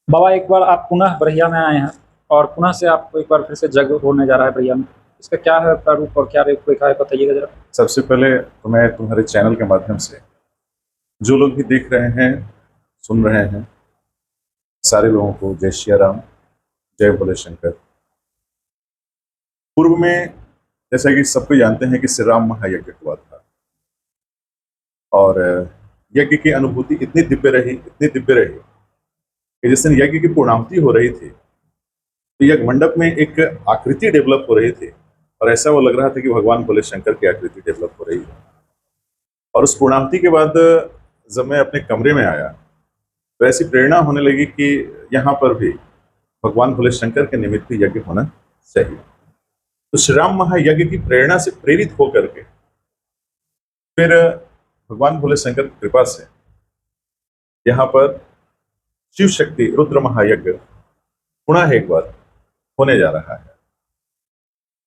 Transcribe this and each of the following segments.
बाबा एक बार आप पुनः बरहिया में आए हैं और पुनः से आपको एक बार फिर से जग होने जा रहा है बरहिया में। इसका क्या है प्रारूप और क्या रूपरेखा है, बताइएगा जरा। सबसे पहले तो मैं तुम्हारे चैनल के माध्यम से जो लोग भी देख रहे हैं, सुन रहे हैं, सारे लोगों को जय श्री राम, जय भोले शंकर। पूर्व में जैसा कि सबको जानते हैं कि श्री राम महायज्ञ हुआ था और यज्ञ की अनुभूति इतनी दिव्य रही, इतनी दिव्य रही कि जिस दिन यज्ञ की पूर्णाहुति हो रही थी तो यज्ञ मंडप में एक आकृति डेवलप हो रही थी और ऐसा वो लग रहा था कि भगवान भोले शंकर की आकृति डेवलप हो रही है। और उस पूर्णाहुति के बाद जब मैं अपने कमरे में आया तो ऐसी प्रेरणा होने लगी कि यहाँ पर भी भगवान भोले शंकर के निमित्त यज्ञ होना चाहिए। तो श्री राम महायज्ञ की प्रेरणा से प्रेरित होकर के फिर भगवान भोले शंकर की कृपा से यहाँ पर शिव शक्ति रुद्र महायज्ञ पुनः एक बार होने जा रहा है।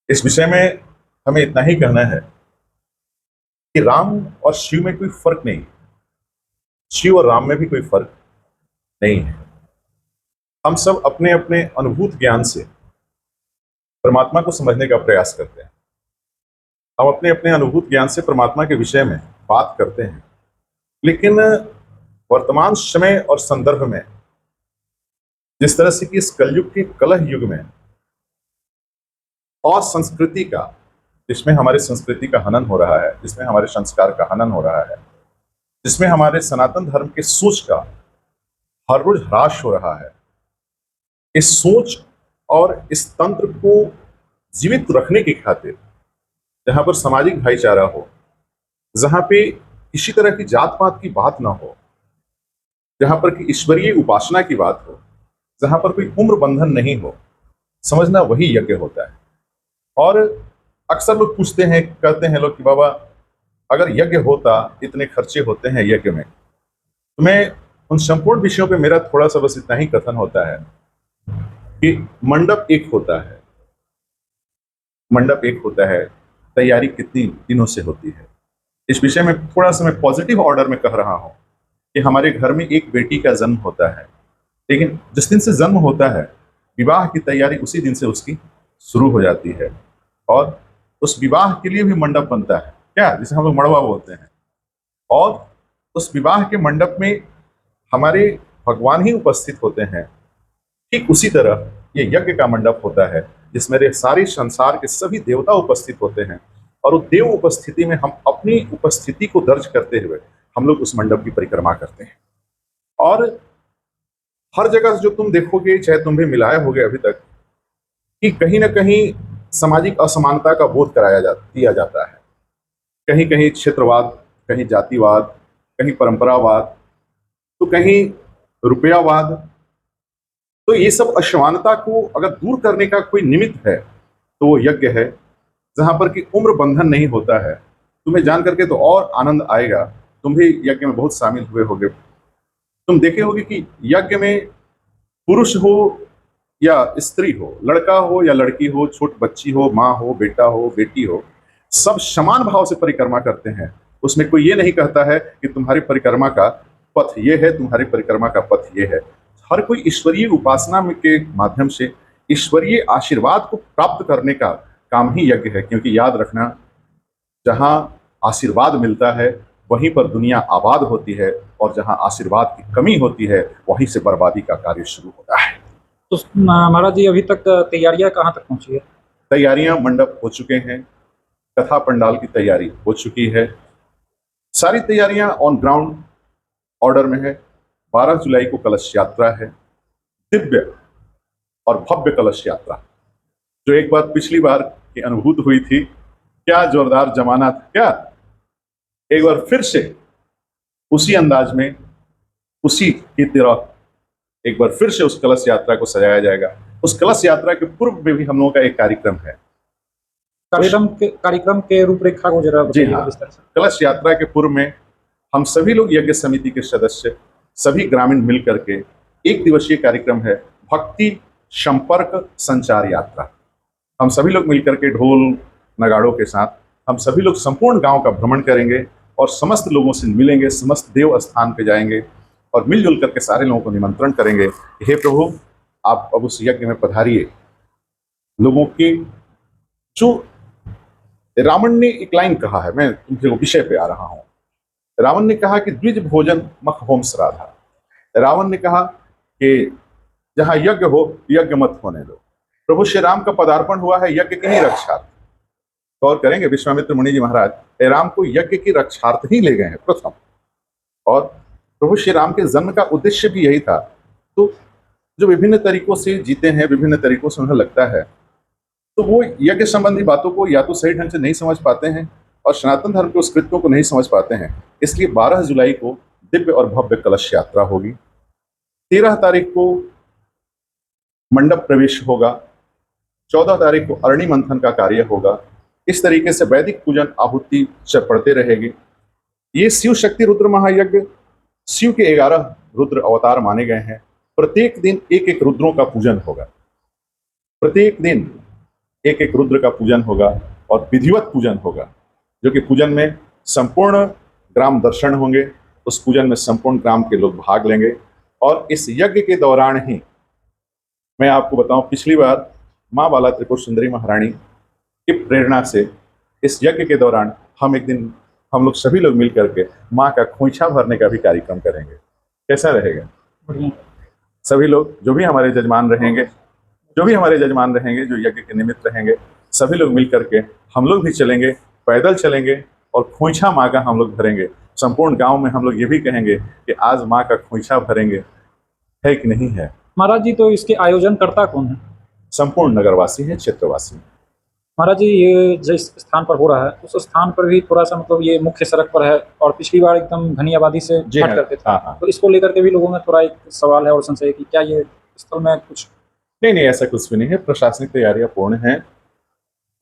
इस विषय में हमें इतना ही कहना है कि राम और शिव में कोई फर्क नहीं, शिव और राम में भी कोई फर्क नहीं है। हम सब अपने अपने अनुभूत ज्ञान से परमात्मा को समझने का प्रयास करते हैं। हम अपने अपने अनुभूत ज्ञान से परमात्मा के विषय में बात करते हैं, लेकिन वर्तमान समय और संदर्भ में जिस तरह से कि इस कलयुग के कलह युग में और संस्कृति का, जिसमें हमारे संस्कृति का हनन हो रहा है, जिसमें हमारे संस्कार का हनन हो रहा है, जिसमें हमारे सनातन धर्म के सोच का हर रोज ह्रास हो रहा है, इस सोच और इस तंत्र को जीवित रखने की खातिर जहां पर सामाजिक भाईचारा हो, जहां पे किसी तरह की जात पात की बात ना हो, जहां पर कि ईश्वरीय उपासना की बात हो, जहां पर कोई उम्र बंधन नहीं हो, समझना वही यज्ञ होता है। और अक्सर लोग पूछते हैं, कहते हैं लोग कि बाबा अगर यज्ञ होता, इतने खर्चे होते हैं यज्ञ में, तो मैं उन संपूर्ण विषयों पे मेरा थोड़ा सा बस इतना ही कथन होता है कि मंडप एक होता है, मंडप एक होता है, तैयारी कितनी दिनों से होती है। इस विषय में थोड़ा सा मैं पॉजिटिव ऑर्डर में कह रहा हूं कि हमारे घर में एक बेटी का जन्म होता है, लेकिन जिस दिन से जन्म होता है विवाह की तैयारी उसी दिन से उसकी शुरू हो जाती है और उस विवाह के लिए भी मंडप बनता है, क्या जिसे हम लोग मड़वा बोलते हैं। और उस विवाह के मंडप में हमारे भगवान ही उपस्थित होते हैं। ठीक उसी तरह ये यज्ञ का मंडप होता है जिसमें सारे संसार के सभी देवता उपस्थित होते हैं और उस देव उपस्थिति में हम अपनी उपस्थिति को दर्ज करते हुए हम लोग उस मंडप की परिक्रमा करते हैं। और हर जगह जो तुम देखोगे, चाहे तुम भी मिलाए होगे अभी तक, कि कहीं ना कहीं सामाजिक असमानता का बोध दिया जाता है। कहीं कहीं क्षेत्रवाद, कहीं जातिवाद, कहीं परंपरावाद, तो कहीं रुपयावाद। तो ये सब असमानता को अगर दूर करने का कोई निमित्त है तो वो यज्ञ है, जहां पर कि उम्र बंधन नहीं होता है। तुम्हें जान करके तो और आनंद आएगा, तुम भी यज्ञ में बहुत शामिल हुए होगे। तुम देखे होगे कि यज्ञ में पुरुष हो या स्त्री हो, लड़का हो या लड़की हो, छोट बच्ची हो, माँ हो, बेटा हो, बेटी हो, सब समान भाव से परिक्रमा करते हैं। उसमें कोई ये नहीं कहता है कि तुम्हारी परिक्रमा का पथ ये है, तुम्हारी परिक्रमा का पथ ये है। हर कोई ईश्वरीय उपासना के माध्यम से ईश्वरीय आशीर्वाद को प्राप्त करने का काम ही यज्ञ है। क्योंकि याद रखना, जहां आशीर्वाद मिलता है वहीं पर दुनिया आबाद होती है और जहां आशीर्वाद की कमी होती है वहीं से बर्बादी का कार्य शुरू होता है। तो महाराज जी अभी तक तैयारियां कहाँ तक पहुंची है? तैयारियां मंडप हो चुके हैं, कथा पंडाल की तैयारी हो चुकी है, सारी तैयारियां ऑन ग्राउंड ऑर्डर में है। 12 जुलाई को कलश यात्रा है, दिव्य और भव्य कलश यात्रा, जो एक बार पिछली बार की अनुभूत हुई थी। क्या जोरदार जमाना था, क्या एक बार फिर से उसी अंदाज में, उसी की तरह एक बार फिर से उस कलश यात्रा को सजाया जाएगा। उस कलश यात्रा के पूर्व में भी हम लोगों का एक कार्यक्रम है। कार्यक्रम के रूपरेखा को जरा जी हाँ, बताइए। कलश यात्रा के पूर्व में हम सभी लोग यज्ञ समिति के सदस्य, सभी ग्रामीण मिल करके एक दिवसीय कार्यक्रम है, भक्ति संपर्क संचार यात्रा। हम सभी लोग मिलकर के ढोल नगाड़ों के साथ हम सभी लोग संपूर्ण गांव का भ्रमण करेंगे और समस्त लोगों से मिलेंगे, समस्त देव स्थान पे जाएंगे और मिलजुल करके सारे लोगों को निमंत्रण करेंगे कि हे प्रभु, आप अब उस यज्ञ में पधारिए। लोगों के जो रावण ने एक लाइन कहा है, मैं तुमसे वो विषय पे आ रहा हूं। रावण ने कहा कि द्विज भोजन मख होम श्राद्धा। रावण ने कहा कि जहां यज्ञ हो यज्ञ मत होने दो। प्रभु श्री राम का पदार्पण हुआ है यज्ञ की ही रक्षार्थ। गौर करेंगे, विश्वामित्र मुनि जी महाराज राम को यज्ञ की रक्षार्थ ही ले गए हैं प्रथम, और प्रभु श्री राम के जन्म का उद्देश्य भी यही था। तो जो विभिन्न तरीकों से जीते हैं, विभिन्न तरीकों से उन्हें लगता है, तो वो यज्ञ संबंधी बातों को या तो सही ढंग से नहीं समझ पाते हैं और सनातन धर्म के उस कृत्यों को नहीं समझ पाते हैं। इसलिए 12 जुलाई को दिव्य और भव्य कलश यात्रा होगी। 13 तारीख को मंडप प्रवेश होगा। 14 तारीख को अरणि मंथन का कार्य होगा। इस तरीके से वैदिक पूजन आहुति पड़ते रहेगी। ये शिव शक्ति रुद्र महायज्ञ, शिव के 11 रुद्र अवतार माने गए हैं। प्रत्येक दिन एक एक रुद्रों का पूजन होगा। प्रत्येक दिन एक एक रुद्र का पूजन होगा और विधिवत पूजन होगा, जो कि पूजन में संपूर्ण ग्राम दर्शन होंगे। उस पूजन में संपूर्ण ग्राम के लोग भाग लेंगे। और इस यज्ञ के दौरान ही मैं आपको बताऊं, पिछली बार माँ बाला त्रिपुर सुंदरी महारानी की प्रेरणा से इस यज्ञ के दौरान हम लोग सभी लोग मिल करके माँ का खोइछा भरने का भी कार्यक्रम करेंगे। कैसा रहेगा? सभी लोग जो भी हमारे जजमान रहेंगे, जो यज्ञ के निमित्त रहेंगे, सभी लोग मिल करके हम लोग भी चलेंगे, पैदल चलेंगे और खोइछा माँ का हम लोग भरेंगे। संपूर्ण गांव में हम लोग ये भी कहेंगे कि आज माँ का खोइछा भरेंगे, है कि नहीं है? महाराज जी, तो इसके आयोजन करता कौन है? संपूर्ण नगरवासी हैं, क्षेत्रवासी हैं। महाराज जी, ये जिस स्थान पर हो रहा है उस स्थान पर भी थोड़ा सा मतलब ये मुख्य सड़क पर है और पिछली बार एकदम घनी आबादी से हट करके था। हाँ। तो इसको लेकर के भी लोगों में थोड़ा एक सवाल है और संशय है कि क्या ये स्थल में कुछ? नहीं, ऐसा कुछ भी नहीं है। प्रशासनिक तैयारियां पूर्ण हैं।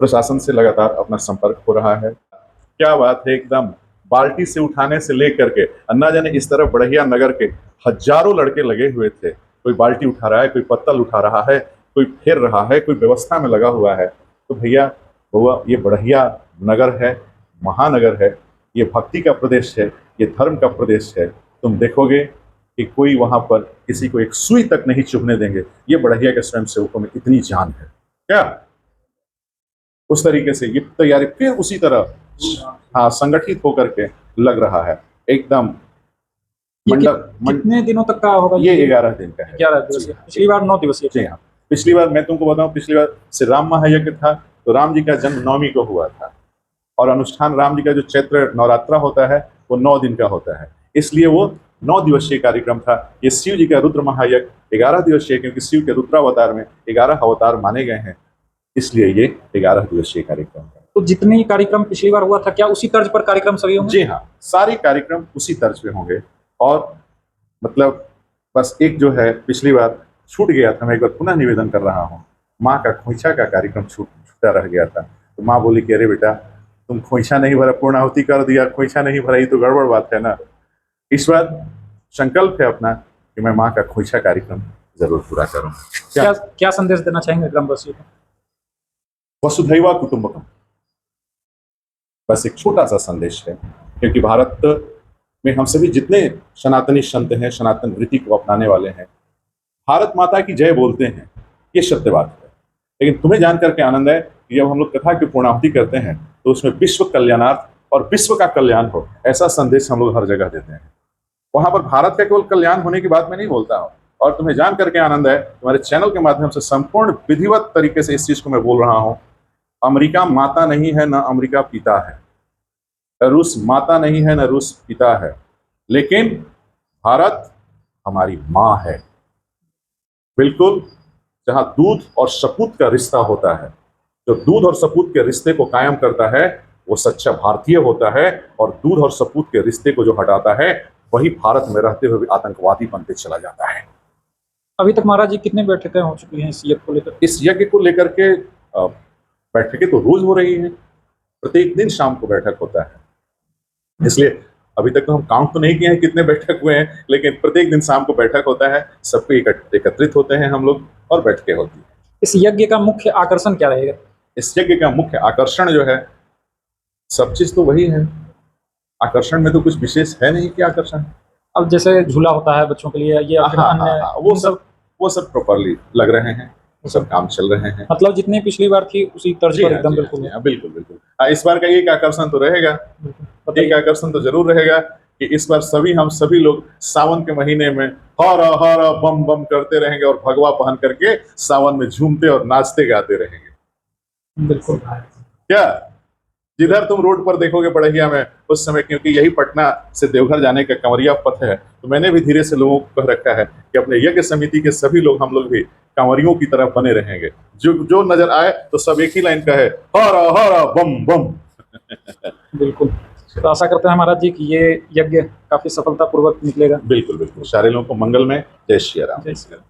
प्रशासन से लगातार अपना संपर्क हो रहा है। क्या बात है, एकदम बाल्टी से उठाने से लेकर के अन्ना जाने इस तरफ बढ़िया नगर के हजारों लड़के लगे हुए थे। कोई बाल्टी उठा रहा है, कोई पत्तल उठा रहा है, कोई फेर रहा है, कोई व्यवस्था में लगा हुआ है। तो भैया बउआ, ये बढ़िया नगर है, महानगर है, ये भक्ति का प्रदेश है, ये धर्म का प्रदेश है। तुम देखोगे कि कोई वहां पर किसी को एक सुई तक नहीं चुभने देंगे। ये बढ़िया के स्वयं सेवकों में इतनी जान है क्या? उस तरीके से ये तैयारी फिर उसी तरह संगठित होकर के लग रहा है एकदम। मंडप कितने दिनों तक का होगा? ये 11 दिन का है। 11 दिवसीय। पिछली बार 9 दिवसीय। जी हाँ, पिछली बार मैं तुमको बताऊं, पिछली बार श्री राम महायज्ञ था, तो राम जी का जन्म 9वीं को हुआ था और अनुष्ठान राम जी का जो चैत्र नवरात्रा होता है वो 9 दिन का होता है, इसलिए वो 9 दिवसीय कार्यक्रम था। ये शिव जी का रुद्र महायज्ञ 11 दिवसीय, क्योंकि शिव के रुद्रावतार में 11 अवतार माने गए हैं, इसलिए ये 11 दिवसीय कार्यक्रम है। तो जितने कार्यक्रम पिछली बार हुआ था, क्या उसी तर्ज पर कार्यक्रम सभी होंगे? जी हाँ, सारे कार्यक्रम उसी तर्ज पे होंगे। और मतलब बस एक जो है पिछली बार छूट गया था, मैं एक बार पुनः निवेदन कर रहा हूँ, माँ का खोइछा का कार्यक्रम छूटा रह गया था। तो माँ बोली कि अरे बेटा, तुम खोइछा नहीं भरा, पूर्णाहुति कर दिया, खोइछा नहीं भरा, ये तो गड़बड़ बात है ना। इस बार संकल्प है अपना कि मैं माँ का खोइछा कार्यक्रम जरूर पूरा करूँ। क्या संदेश देना चाहेंगे ग्रामवासियों को? वसुधैव कुटुंबकम, बस एक छोटा सा संदेश है, क्योंकि भारत में हम सभी जितने सनातनी संत हैं, सनातन रीति को अपनाने वाले हैं, भारत माता की जय बोलते हैं, ये सत्य बात है। लेकिन तुम्हें जान करके आनंद है कि जब हम लोग कथा की पूर्णाहुति करते हैं तो उसमें विश्व कल्याणार्थ और विश्व का कल्याण हो, ऐसा संदेश हम लोग हर जगह देते हैं। वहां पर भारत का केवल कल्याण होने की बात मैं नहीं बोलता हूँ। और तुम्हें जान करके आनंद है, तुम्हारे चैनल के माध्यम से संपूर्ण विधिवत तरीके से इस चीज को मैं बोल रहा हूँ, अमेरिका माता नहीं है, न अमेरिका पिता है, रूस माता नहीं है, न रूस पिता है, लेकिन भारत हमारी माँ है। बिल्कुल, जहां दूध और सपूत का रिश्ता होता है, जो दूध और सपूत के रिश्ते को कायम करता है वो सच्चा भारतीय होता है, और दूध और सपूत के रिश्ते को जो हटाता है वही भारत में रहते हुए भी आतंकवादी बनते चला जाता है। अभी तक महाराज जी कितने बैठकें हो चुकी हैं इस यज्ञ को लेकर? इस यज्ञ को लेकर के बैठकें तो रोज हो रही हैं, प्रत्येक दिन शाम को बैठक होता है। इसलिए अभी तक तो हम काउंट तो नहीं किए हैं कितने बैठक हुए हैं, लेकिन प्रत्येक दिन शाम को बैठक होता है, सबको एकत्रित होते हैं हम लोग और बैठकें होती है। इस यज्ञ का मुख्य आकर्षण क्या रहेगा? इस यज्ञ का मुख्य आकर्षण जो है, सब चीज तो वही है, आकर्षण में तो कुछ विशेष है नहीं कि आकर्षण। अब जैसे झूला होता है बच्चों के लिए, ये और फिर हाँ, अन्य हाँ, इन सब वो सब प्रॉपरली लग रहे हैं, वो सब काम चल रहे हैं। मतलब जितनी पिछली बार थी उसी तर्ज जी पर हाँ, एकदम जी हाँ, बिल्कुल जी हाँ, बिल्कुल, बिल्कुल। इस बार का एक आकर्षण तो रहेगा, बिल्कुल एक बताइए। आकर्षण तो जरूर रहेगा कि इस बार हम सभी लोग सावन के महीने में हर हर बम बम करते रहेंगे और भगवा पहन करके सावन में झूमते और नाचते गाते रहेंगे। बिल्कुल क्या जिधर तुम रोड पर देखोगे बड़हिया में उस समय, क्योंकि यही पटना से देवघर जाने का कंवरिया पथ है, तो मैंने भी धीरे से लोगों को कह रखा है कि अपने यज्ञ समिति के सभी लोग, हम लोग भी कंवरियों की तरफ बने रहेंगे। जो जो नजर आए तो सब एक ही लाइन का है, हर हर बम बम। बिल्कुल। तो आशा करते हैं महाराज जी कि ये यज्ञ काफी सफलतापूर्वक निकलेगा। बिल्कुल बिल्कुल, सारे लोगों को मंगल में। जय श्री राम। जय श्री राम।